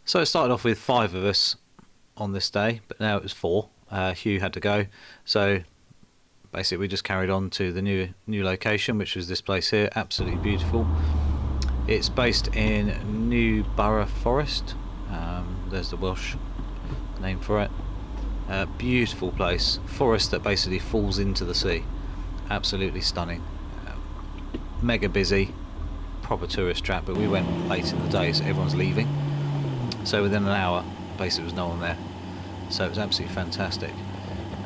So it started off with 5 of us on this day, but now it was 4. Hugh had to go, so basically we just carried on to the new location, which was this place here. Absolutely beautiful. It's based in Newborough Forest. There's the Welsh name for it. Beautiful place, forest that basically falls into the sea. Absolutely stunning. Mega busy, proper tourist trap, but we went late in the day, so everyone's leaving. So within an hour, basically there was no one there. So it was absolutely fantastic.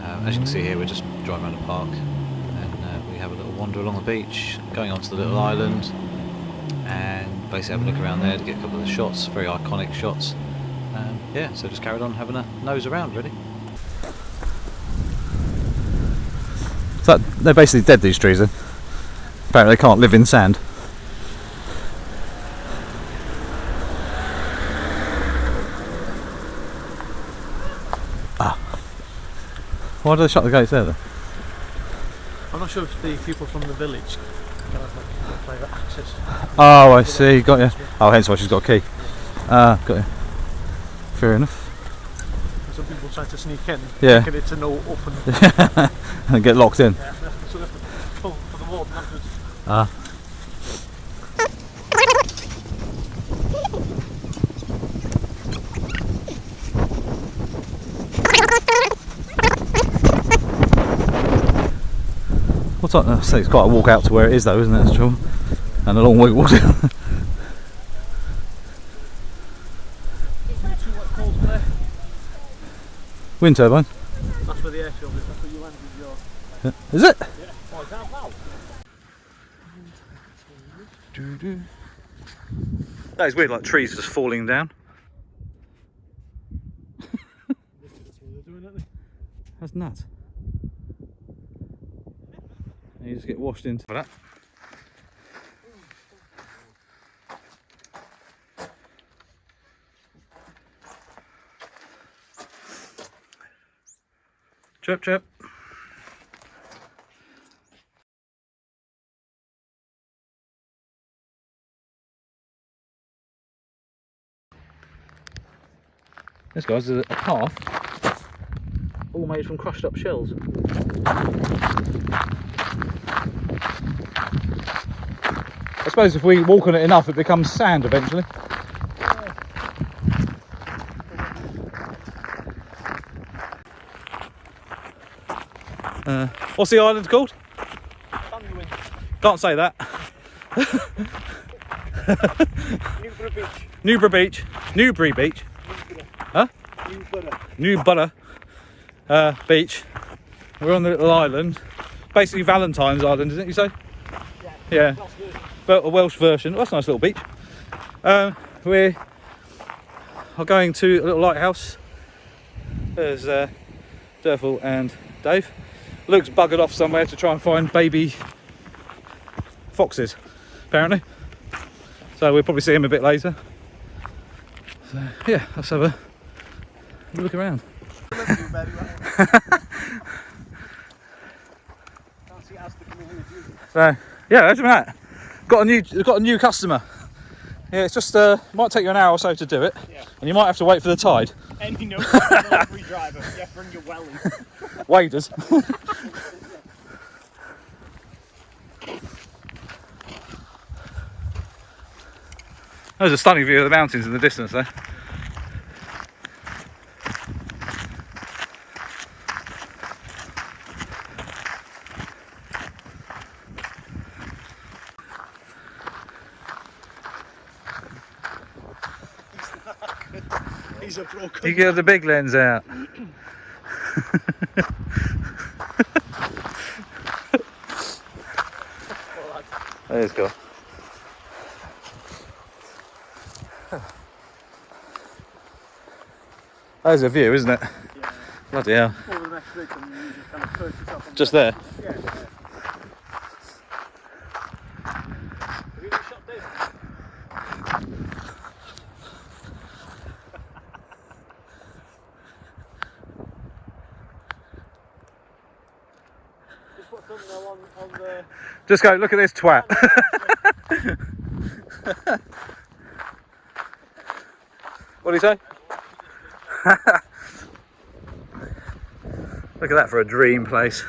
As you can see here, we're just driving around the park, and we have a little wander along the beach, going onto the little island, and basically have a look around there to get a couple of the shots, very iconic shots. Yeah, so just carried on having a nose around, really. So they're basically dead, these trees then? Apparently they can't live in sand. Why do they shut the gates there then? I'm not sure if the people from the village can have like private access. Oh, I see, got you. Oh, hence why she's got a key. Got you. Fair enough. Some people trying to sneak in, Yeah. thinking it's a no open. And get locked in. Yeah, so they have to pull for the warden afterwards. Ah. What's on? I say it's quite a walk out to where it is though, isn't it? That's true. And a long wiggle. Two what calls there. Wind turbine. That's where the airfield is. That's where you landed your. Yeah. Is it? Yeah. Oh, is that now? That is weird, like trees just falling down. That's what they're doing, aren't they? That's nuts. You just get washed into that. Chirp chirp. This guy's a path all made from crushed up shells. I suppose if we walk on it enough, it becomes sand eventually. What's the island called? Can't say that. Newbury Beach. Newbury Beach. Huh? Newbury Beach. We're on the little island. Basically Valentine's Island, isn't it, you say? Yeah. But a Welsh version. That's a nice little beach. We are going to a little lighthouse. There's Durfel and Dave. Luke's buggered off somewhere to try and find baby foxes, apparently. So we'll probably see him a bit later. So yeah, let's have a look around. So yeah, imagine that. Got a new customer. Yeah, it's just might take you an hour or so to do it, Yeah. and you might have to wait for the tide. Any note from a delivery driver, yeah, bring your wellies. Waders. There's a stunning view of the mountains in the distance there. He's a broken. You get the big lens out. There's go. There's a view, isn't it? Yeah. Bloody hell. Over the next ridge and you just kind of perch yourself on Just there. Yeah. Have you ever shot Dave? Just put thumbnail on the. Just go, look at this twat. What do you say? Look at that for a dream place.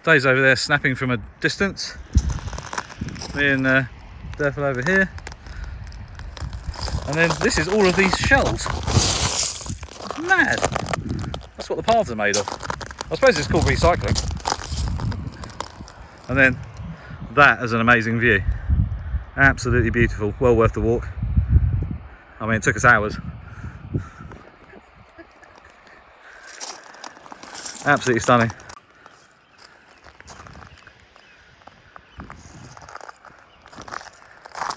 Dave's over there snapping from a distance. Me and Derfel over here. And then this is all of these shells. It's mad. That's what the paths are made of. I suppose it's called recycling. And then that is an amazing view. Absolutely beautiful. Well worth the walk. I mean, it took us hours. Absolutely stunning.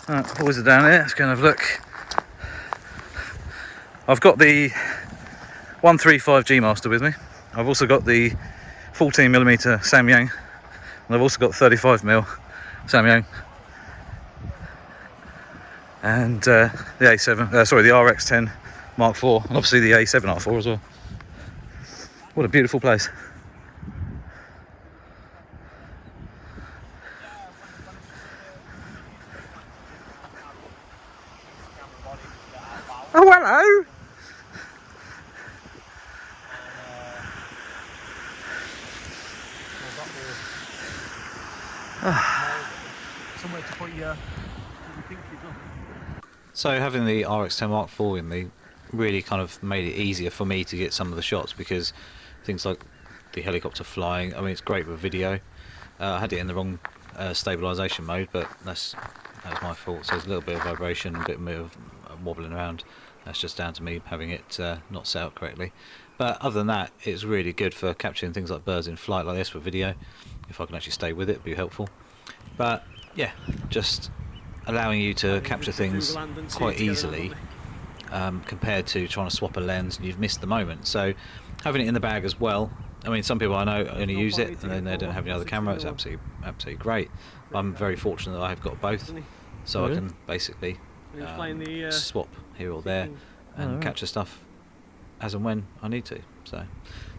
Right, boys are down here. Let's go and have a look. I've got the 135 G Master with me. I've also got the 14mm Samyang, and I've also got 35mm Samyang, and the A7. Sorry, the Rx10 Mark IV, and obviously the A7 Mark IV as well. What a beautiful place. Oh, hello! Somewhere to put your pinkies on. So having the Rx10 Mark IV in me really kind of made it easier for me to get some of the shots, because things like the helicopter flying, I mean, it's great with video. I had it in the wrong stabilisation mode, but that was my fault. So there's a little bit of vibration, a bit of wobbling around. That's just down to me having it not set up correctly. But other than that, it's really good for capturing things like birds in flight like this for video. If I can actually stay with it, it'd be helpful. But yeah, just allowing you to capture things quite easily compared to trying to swap a lens and you've missed the moment. So having it in the bag as well, I mean, some people I know only use it and then they don't have any other camera. It's absolutely great. I'm very fortunate that I have got both, so I can basically swap here or there and capture stuff as and when I need to. So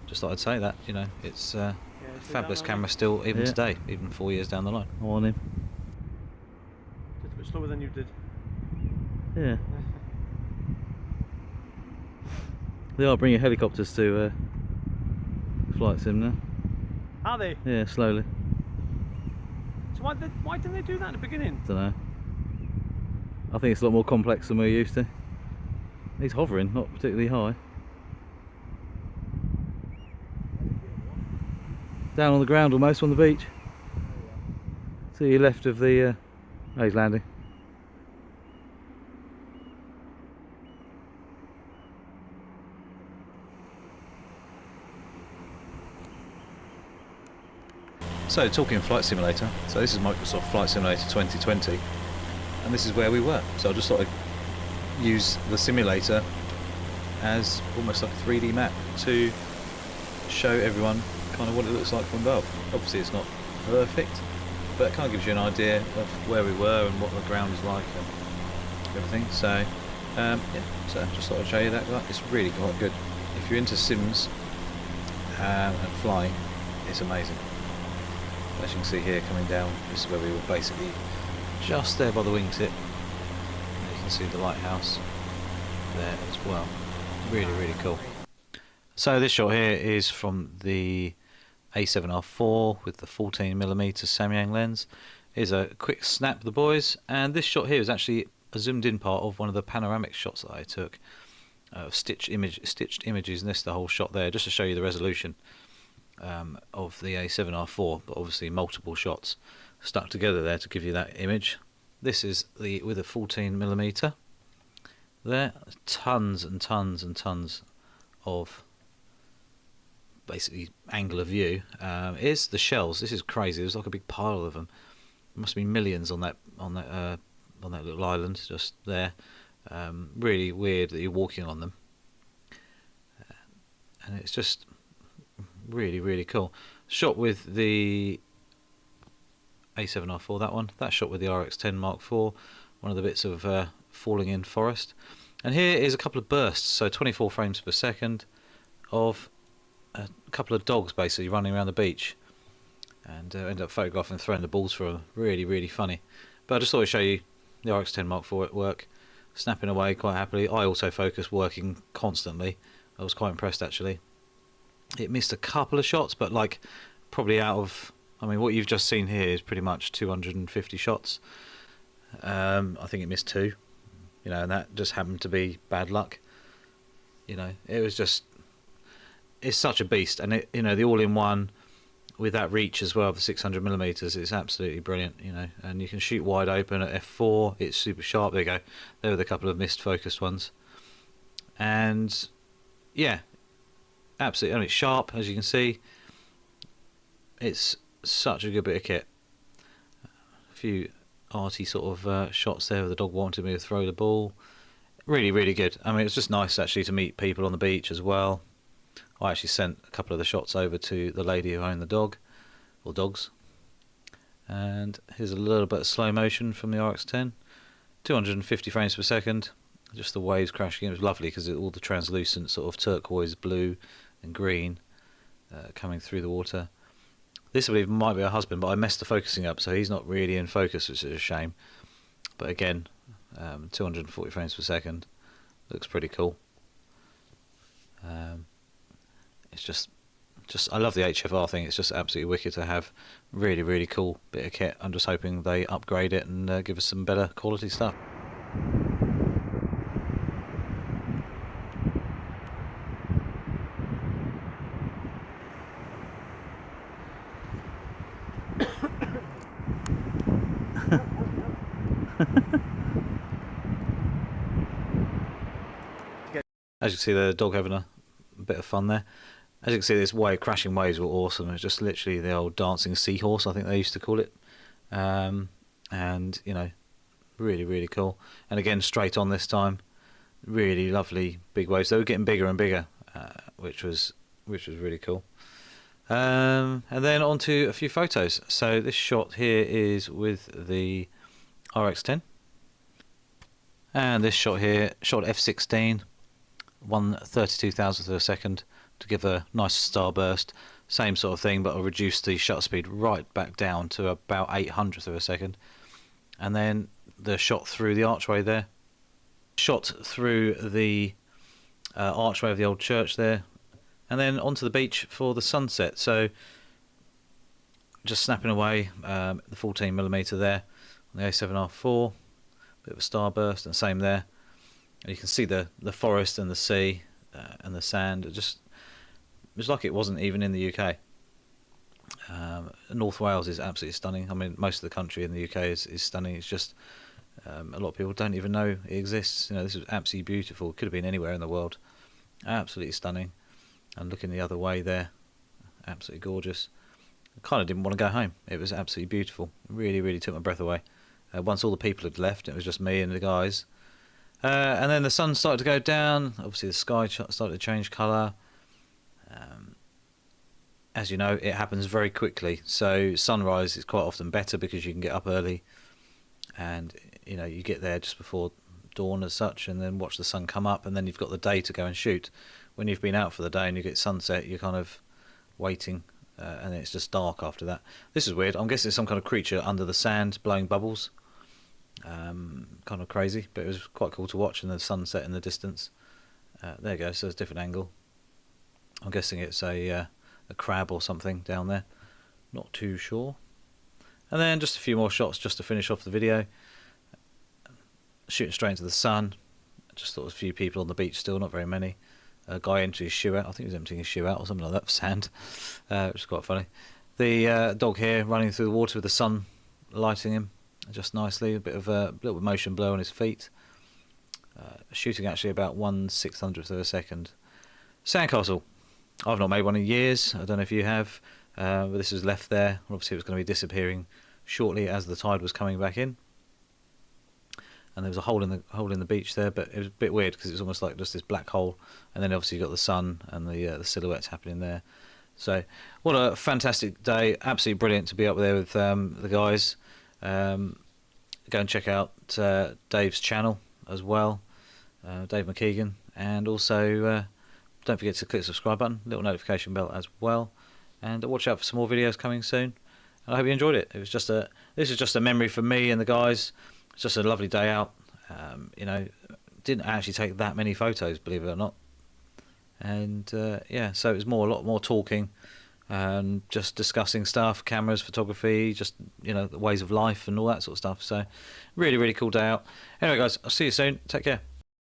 just thought I'd say that, you know, it's a fabulous camera still, even today, even 4 years down the line. I'm on him. Just a bit slower than you did. Yeah. They are bringing helicopters to flight sim now. Are they? Yeah, slowly. So why didn't they do that in the beginning? Don't know. I think it's a lot more complex than we're used to. He's hovering, not particularly high. Down on the ground almost, on the beach. To your left of the... oh, he's landing. So talking Flight Simulator, so this is Microsoft Flight Simulator 2020, and this is where we were. So I just thought I'd use the simulator as almost like a 3D map to show everyone kind of what it looks like from above. Obviously it's not perfect, but it kind of gives you an idea of where we were and what the ground is like and everything. So yeah, so just thought I'd show you that. It's really quite good. If you're into sims and flying, it's amazing. As you can see here, coming down, this is where we were basically just there by the wingtip. You can see the lighthouse there as well. Really, really cool. So this shot here is from the A7R4 with the 14mm Samyang lens. Here's a quick snap of the boys, and this shot here is actually a zoomed in part of one of the panoramic shots that I took. Stitched images, and this the whole shot there, just to show you the resolution of the A7R4, but obviously multiple shots stuck together there to give you that image. This is the with a 14mm there. Tons and tons and tons of basically angle of view. Is the shells. This is crazy. There's like a big pile of them. There must be millions on that little island just there. Really weird that you're walking on them, and it's just really, really cool. Shot with the A7R4, that one. That shot with the Rx10 Mark IV, one of the bits of falling in forest. And here is a couple of bursts, so 24 frames per second of a couple of dogs basically running around the beach, and ended up photographing and throwing the balls for them. Really, really funny. But I just thought I'd show you the Rx10 Mark IV at work, snapping away quite happily. I also focus working constantly. I was quite impressed actually. It missed a couple of shots, but like probably out of, I mean, what you've just seen here is pretty much 250 shots. I think it missed 2, you know, and that just happened to be bad luck. You know, it was just, it's such a beast, and it, you know, the all-in-one with that reach as well, the 600mm, it's absolutely brilliant, you know, and you can shoot wide open at f4. It's super sharp. There you go. There were the couple of missed focused ones, and yeah, absolutely. I mean, it's sharp, as you can see. It's such a good bit of kit. A few arty sort of shots there where the dog wanted me to throw the ball. Really, really good. I mean, it's just nice actually to meet people on the beach as well. I actually sent a couple of the shots over to the lady who owned the dog, or dogs. And here's a little bit of slow motion from the RX10. 250 frames per second. Just the waves crashing. It was lovely because all the translucent sort of turquoise blue and green coming through the water. This I believe might be her husband, but I messed the focusing up, so he's not really in focus, which is a shame. But again, 240 frames per second. Looks pretty cool. It's just I love the HFR thing. It's just absolutely wicked to have. Really, really cool bit of kit. I'm just hoping they upgrade it and give us some better quality stuff. As you can see, the dog having a bit of fun there. As you can see, this wave, crashing waves were awesome. It was just literally the old dancing seahorse, I think they used to call it. And you know, really, really cool. And again, straight on this time. Really lovely big waves. They were getting bigger and bigger, which was really cool. And then on to a few photos. So this shot here is with the RX10, and this shot here, shot f16, 1/32,000th of a second to give a nice starburst. Same sort of thing, but I'll reduce the shutter speed right back down to about 800th of a second. And then the shot through the archway there, shot through the archway of the old church there, and then onto the beach for the sunset. So just snapping away the 14mm there on the A7R4, bit of a starburst, and same there. And you can see the forest and the sea and the sand. It was like it wasn't even in the UK. North Wales is absolutely stunning. I mean, most of the country in the UK is stunning. It's just a lot of people don't even know it exists. You know, this is absolutely beautiful. It could have been anywhere in the world. Absolutely stunning. And looking the other way there, absolutely gorgeous. I kind of didn't want to go home. It was absolutely beautiful. Really, really took my breath away. Once all the people had left, it was just me and the guys. And then the sun started to go down. Obviously the sky started to change colour. As you know, it happens very quickly. So sunrise is quite often better because you can get up early, and you know, you get there just before dawn as such, and then watch the sun come up, and then you've got the day to go and shoot. When you've been out for the day and you get sunset, you're kind of waiting, and it's just dark after that. This is weird. I'm guessing it's some kind of creature under the sand blowing bubbles. Kind of crazy, but it was quite cool to watch, and the sunset in the distance. There you go. So it's a different angle. I'm guessing it's a crab or something down there. Not too sure. And then just a few more shots just to finish off the video. Shooting straight into the sun. Just thought there was a few people on the beach still, not very many. A guy emptied his shoe out. I think he was emptying his shoe out or something like that for sand, which is quite funny. The dog here running through the water with the sun lighting him just nicely. A bit of a little bit of motion blur on his feet. Shooting actually about 1/600th of a second. Sandcastle. I've not made one in years. I don't know if you have. But this was left there. Obviously, it was going to be disappearing shortly as the tide was coming back in. And there was a hole in the beach there, but it was a bit weird because it was almost like just this black hole. And then obviously you got the sun and the silhouettes happening there. So what a fantastic day! Absolutely brilliant to be up there with the guys. Go and check out Dave's channel as well, Dave McKeegan, and also don't forget to click the subscribe button, little notification bell as well, and watch out for some more videos coming soon. And I hope you enjoyed it. This is just a memory for me and the guys. It's just a lovely day out. You know, didn't actually take that many photos, believe it or not. And yeah, so it was a lot more talking and just discussing stuff, cameras, photography, just, you know, the ways of life and all that sort of stuff. So really, really cool day out. Anyway, guys, I'll see you soon. Take care.